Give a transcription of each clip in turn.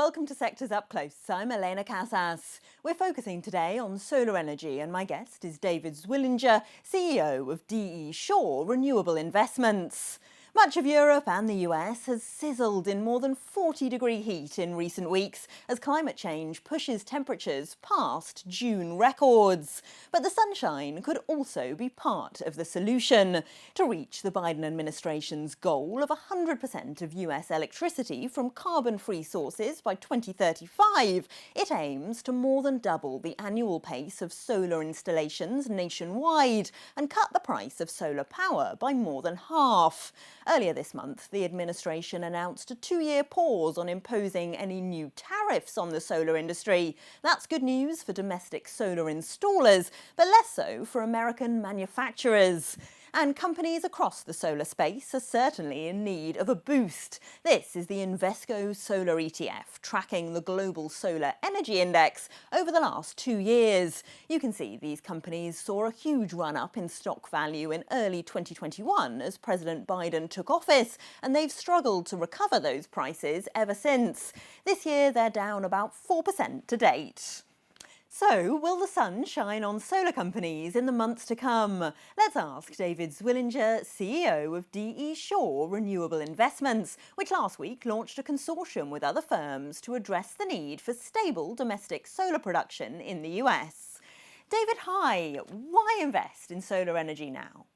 welcome to Sectors Up Close. I'm Elena Casas. We're focusing today on solar energy, and my guest is David Zwillinger, CEO of DE Shaw Renewable Investments. Much of Europe and the US has sizzled in more than 40-degree heat in recent weeks as climate change pushes temperatures past June records. But the sunshine could also be part of the solution. To reach the Biden administration's goal of 100% of US electricity from carbon-free sources by 2035, it aims to more than double the annual pace of solar installations nationwide and cut the price of solar power by more than half. Earlier this month, the administration announced a 2-year pause on imposing any new tariffs on the solar industry. That's good news for domestic solar installers, but less so for American manufacturers. And companies across the solar space are certainly in need of a boost. This is the Invesco Solar ETF, tracking the global solar energy index over the last 2 years. You can see these companies saw a huge run-up in stock value in early 2021 as President Biden took office, and they've struggled to recover those prices ever since. This year, they're down about 4% to date. So, will the sun shine on solar companies in the months to come? Let's ask David Zwillinger, CEO of DE Shaw Renewable Investments, which last week launched a consortium with other firms to address the need for stable domestic solar production in the US. David, hi. Why invest in solar energy now?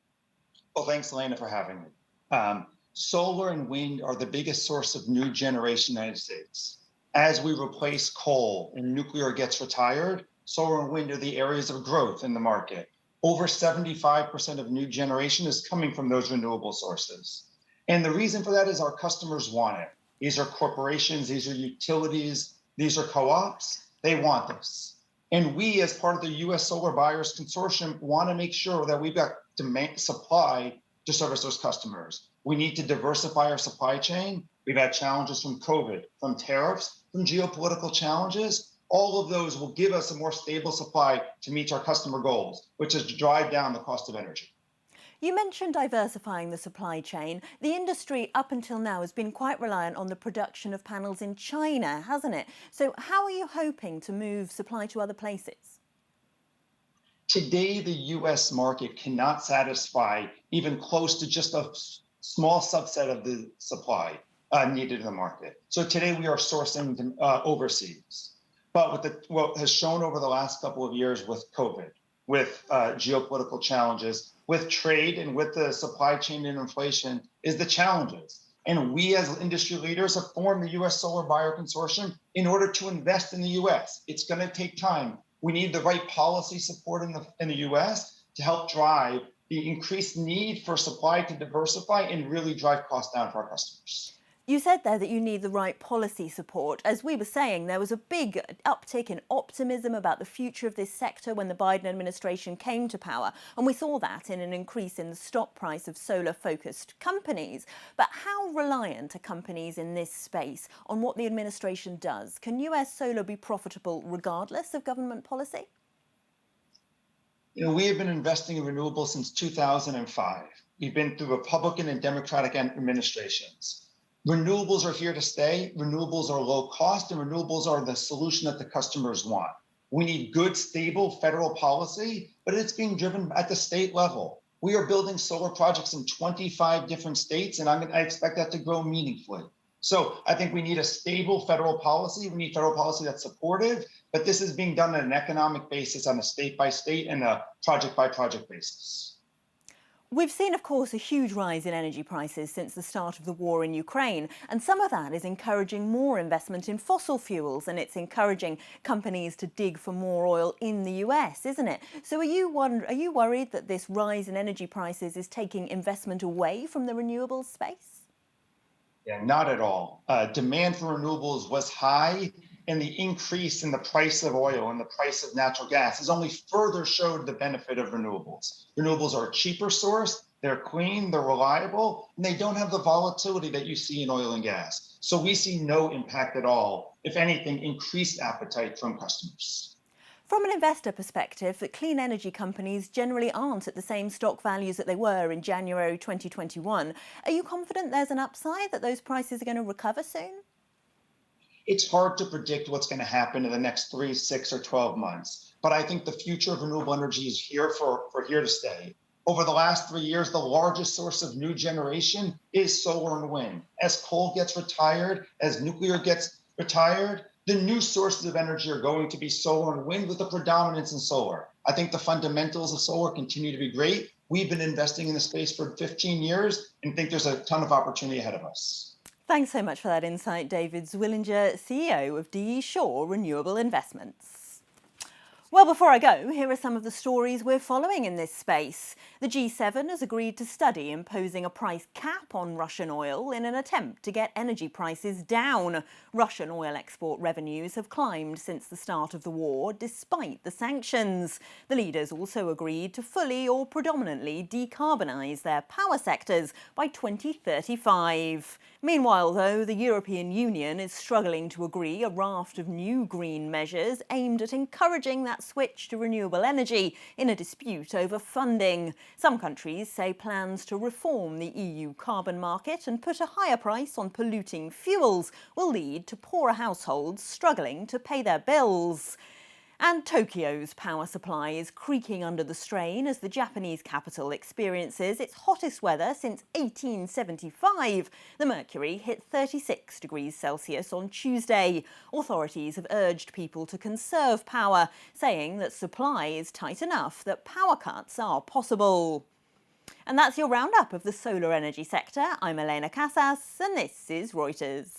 Well, thanks, Elena, for having me. Solar and wind are the biggest source of new generation in the United States. As we replace coal and nuclear gets retired, solar and wind are the areas of growth in the market. Over 75% of new generation is coming from those renewable sources. And the reason for that is our customers want it. These are corporations, these are utilities, these are co-ops. They want this. And we, as part of the US Solar Buyers Consortium, want to make sure that we've got demand supply to service those customers. We need to diversify our supply chain. We've had challenges from COVID, from tariffs, from geopolitical challenges. All of those will give us a more stable supply to meet our customer goals, which is to drive down the cost of energy. You mentioned diversifying the supply chain. The industry up until now has been quite reliant on the production of panels in China, hasn't it? So how are you hoping to move supply to other places? Today, the US market cannot satisfy even close to just a small subset of the supply needed in the market. So today we are sourcing overseas. But what has shown over the last couple of years with COVID, with geopolitical challenges, with trade and with the supply chain and inflation is the challenges. And we as industry leaders have formed the US Solar Buyer Consortium in order to invest in the US. It's going to take time. We need the right policy support in the US to help drive the increased need for supply to diversify and really drive costs down for our customers. You said there that you need the right policy support. As we were saying, there was a big uptick in optimism about the future of this sector when the Biden administration came to power. And we saw that in an increase in the stock price of solar-focused companies. But how reliant are companies in this space on what the administration does? Can US solar be profitable regardless of government policy? You know, we have been investing in renewables since 2005. We've been through Republican and Democratic administrations. Renewables are here to stay. Renewables are low cost, and renewables are the solution that the customers want. We need good, stable federal policy, but it's being driven at the state level. We are building solar projects in 25 different states, and I expect that to grow meaningfully. So I think we need a stable federal policy. We need federal policy that's supportive, but this is being done on an economic basis, on a state-by-state and a project-by-project basis. We've seen, of course, a huge rise in energy prices since the start of the war in Ukraine, and some of that is encouraging more investment in fossil fuels, and it's encouraging companies to dig for more oil in the US, isn't it? So are you worried that this rise in energy prices is taking investment away from the renewables space? Yeah, not at all. Demand for renewables was high, and the increase in the price of oil and the price of natural gas has only further showed the benefit of renewables. Renewables are a cheaper source, they're clean, they're reliable, and they don't have the volatility that you see in oil and gas. So we see no impact at all. If anything, increased appetite from customers. From an investor perspective, the clean energy companies generally aren't at the same stock values that they were in January 2021. Are you confident there's an upside, that those prices are going to recover soon? It's hard to predict what's going to happen in the next 3, 6, or 12 months. But I think the future of renewable energy is here for here to stay. Over the last 3 years, the largest source of new generation is solar and wind. As coal gets retired, as nuclear gets retired, the new sources of energy are going to be solar and wind with a predominance in solar. I think the fundamentals of solar continue to be great. We've been investing in the space for 15 years and think there's a ton of opportunity ahead of us. Thanks so much for that insight, David Zwillinger, CEO of DE Shaw Renewable Investments. Well, before I go, here are some of the stories we're following in this space. The G7 has agreed to study imposing a price cap on Russian oil in an attempt to get energy prices down. Russian oil export revenues have climbed since the start of the war, despite the sanctions. The leaders also agreed to fully or predominantly decarbonise their power sectors by 2035. Meanwhile, though, the European Union is struggling to agree a raft of new green measures aimed at encouraging that switch to renewable energy in a dispute over funding. Some countries say plans to reform the EU carbon market and put a higher price on polluting fuels will lead to poorer households struggling to pay their bills. And Tokyo's power supply is creaking under the strain as the Japanese capital experiences its hottest weather since 1875. The mercury hit 36 degrees Celsius on Tuesday. Authorities have urged people to conserve power, saying that supply is tight enough that power cuts are possible. And that's your roundup of the solar energy sector. I'm Elena Casas, and this is Reuters.